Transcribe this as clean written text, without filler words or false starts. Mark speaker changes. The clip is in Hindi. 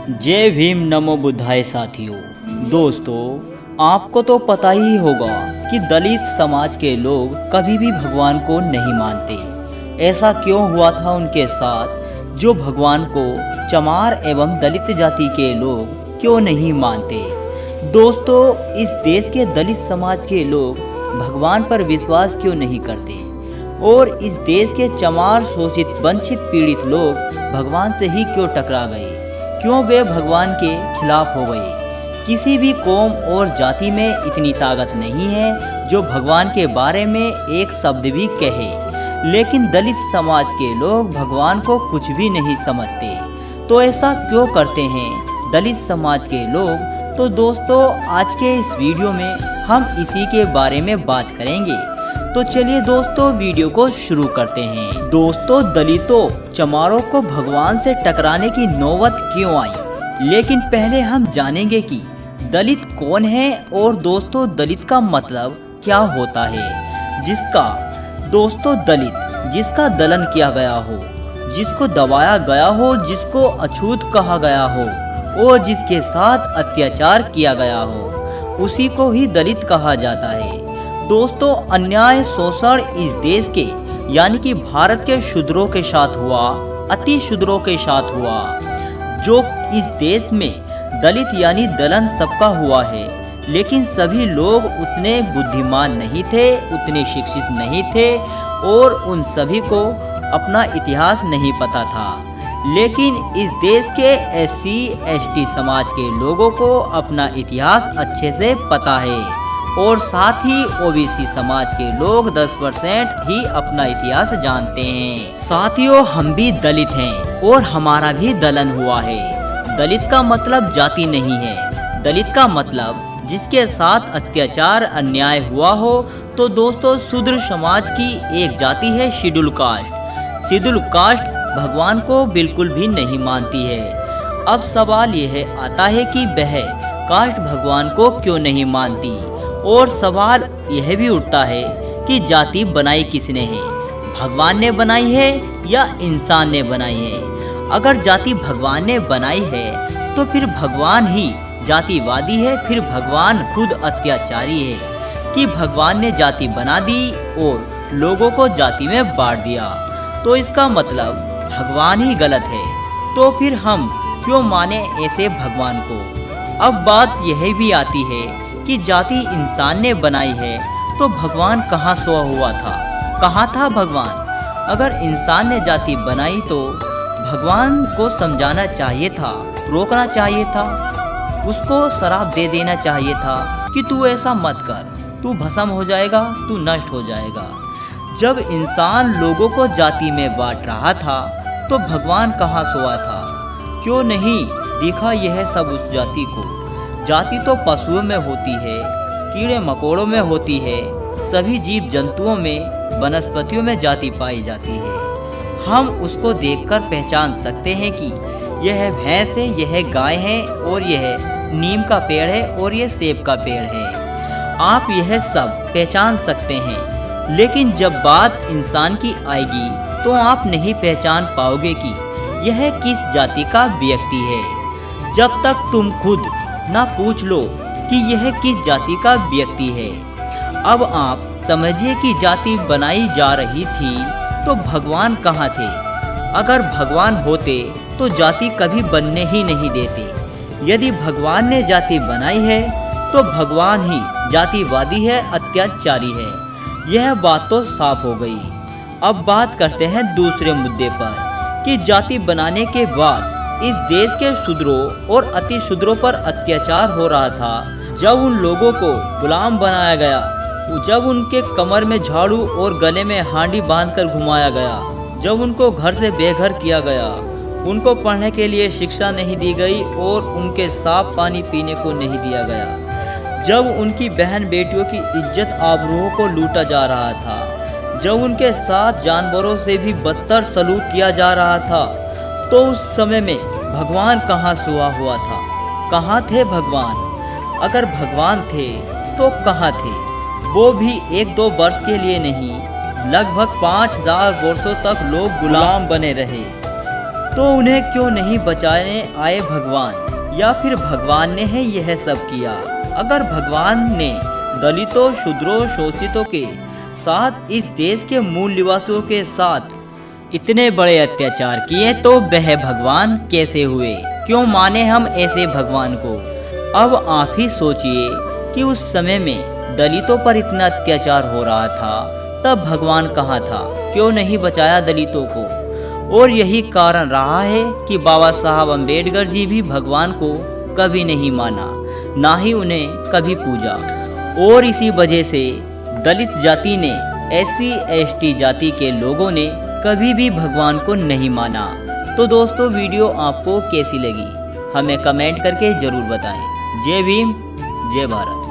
Speaker 1: जय भीम नमो बुद्धाय साथियों। दोस्तों, आपको तो पता ही होगा कि दलित समाज के लोग कभी भी भगवान को नहीं मानते। ऐसा क्यों हुआ था उनके साथ जो भगवान को चमार एवं दलित जाति के लोग क्यों नहीं मानते। दोस्तों, इस देश के दलित समाज के लोग भगवान पर विश्वास क्यों नहीं करते और इस देश के चमार शोषित वंचित पीड़ित लोग भगवान से ही क्यों टकरा गए, क्यों वे भगवान के खिलाफ हो गए। किसी भी कौम और जाति में इतनी ताकत नहीं है जो भगवान के बारे में एक शब्द भी कहे, लेकिन दलित समाज के लोग भगवान को कुछ भी नहीं समझते। तो ऐसा क्यों करते हैं दलित समाज के लोग? तो दोस्तों, आज के इस वीडियो में हम इसी के बारे में बात करेंगे। तो चलिए दोस्तों, वीडियो को शुरू करते हैं। दोस्तों, दलितों चमारों को भगवान से टकराने की नौबत क्यों आई, लेकिन पहले हम जानेंगे कि दलित कौन है और दोस्तों दलित का मतलब क्या होता है। दलित जिसका दलन किया गया हो, जिसको दबाया गया हो, जिसको अछूत कहा गया हो और जिसके साथ अत्याचार किया गया हो, उसी को ही दलित कहा जाता है। दोस्तों, अन्याय शोषण इस देश के यानी कि भारत के शूद्रों के साथ हुआ, अति शूद्रों के साथ हुआ। जो इस देश में दलित यानी दलन सबका हुआ है, लेकिन सभी लोग उतने बुद्धिमान नहीं थे, उतने शिक्षित नहीं थे और उन सभी को अपना इतिहास नहीं पता था। लेकिन इस देश के SC ST समाज के लोगों को अपना इतिहास अच्छे से पता है और साथ ही OBC समाज के लोग 10% ही अपना इतिहास जानते हैं। साथियों, हम भी दलित हैं और हमारा भी दलन हुआ है। दलित का मतलब जाति नहीं है, दलित का मतलब जिसके साथ अत्याचार अन्याय हुआ हो। तो दोस्तों, शूद्र समाज की एक जाति है शेड्यूल कास्ट। शेड्यूल कास्ट भगवान को बिल्कुल भी नहीं मानती है। अब सवाल यह आता है कि वह कास्ट भगवान को क्यों नहीं मानती, और सवाल यह भी उठता है कि जाति बनाई किसने है, भगवान ने बनाई है या इंसान ने बनाई है। अगर जाति भगवान ने बनाई है तो फिर भगवान ही जातिवादी है, फिर भगवान खुद अत्याचारी है कि भगवान ने जाति बना दी और लोगों को जाति में बांट दिया। तो इसका मतलब भगवान ही गलत है। तो फिर हम क्यों माने ऐसे भगवान को? अब बात यह भी आती है कि जाति इंसान ने बनाई है तो भगवान कहाँ सोया हुआ था, कहाँ था भगवान? अगर इंसान ने जाति बनाई तो भगवान को समझाना चाहिए था, रोकना चाहिए था, उसको श्राप दे देना चाहिए था कि तू ऐसा मत कर, तू भस्म हो जाएगा, तू नष्ट हो जाएगा। जब इंसान लोगों को जाति में बांट रहा था तो भगवान कहाँ सोया था? क्यों नहीं दिखा यह सब उस जाति को? जाति तो पशुओं में होती है, कीड़े मकोड़ों में होती है, सभी जीव जंतुओं में, वनस्पतियों में जाति पाई जाती है। हम उसको देखकर पहचान सकते हैं कि यह भैंस है, यह गाय है और यह नीम का पेड़ है और यह सेब का पेड़ है। आप यह सब पहचान सकते हैं, लेकिन जब बात इंसान की आएगी तो आप नहीं पहचान पाओगे कि यह किस जाति का व्यक्ति है, जब तक तुम खुद ना पूछ लो कि यह किस जाति का व्यक्ति है। अब आप समझिए कि जाति बनाई जा रही थी तो भगवान कहाँ थे? अगर भगवान होते तो जाति कभी बनने ही नहीं देते। यदि भगवान ने जाति बनाई है तो भगवान ही जातिवादी है, अत्याचारी है। यह बात तो साफ हो गई। अब बात करते हैं दूसरे मुद्दे पर कि जाति बनाने के बाद इस देश के शूद्रों और अति शूद्रों पर अत्याचार हो रहा था। जब उन लोगों को गुलाम बनाया गया, जब उनके कमर में झाड़ू और गले में हांडी बांधकर घुमाया गया, जब उनको घर से बेघर किया गया, उनको पढ़ने के लिए शिक्षा नहीं दी गई और उनके साफ पानी पीने को नहीं दिया गया, जब उनकी बहन बेटियों की इज्जत आबरूओं को लूटा जा रहा था, जब उनके साथ जानवरों से भी बदतर सलूक किया जा रहा था, तो उस समय में भगवान कहाँ सोया हुआ था? कहाँ थे भगवान? अगर भगवान थे तो कहाँ थे? वो भी 1-2 वर्ष के लिए नहीं, लगभग 5000 वर्षों तक लोग गुलाम बने रहे। तो उन्हें क्यों नहीं बचाने आए भगवान, या फिर भगवान ने है यह सब किया। अगर भगवान ने दलितों, शूद्रों, शोषितों के साथ इस देश के मूल निवासियों के साथ इतने बड़े अत्याचार किए तो वह भगवान कैसे हुए? क्यों माने हम ऐसे भगवान को? अब आप ही सोचिए कि उस समय में दलितों पर इतना अत्याचार हो रहा था, तब भगवान कहाँ था? क्यों नहीं बचाया दलितों को? और यही कारण रहा है कि बाबा साहब अम्बेडकर जी भी भगवान को कभी नहीं माना, ना ही उन्हें कभी पूजा। और इसी वजह से दलित जाति ने, SC ST जाति के लोगों ने कभी भी भगवान को नहीं माना। तो दोस्तों, वीडियो आपको कैसी लगी हमें कमेंट करके ज़रूर बताएं। जय भीम, जय भारत।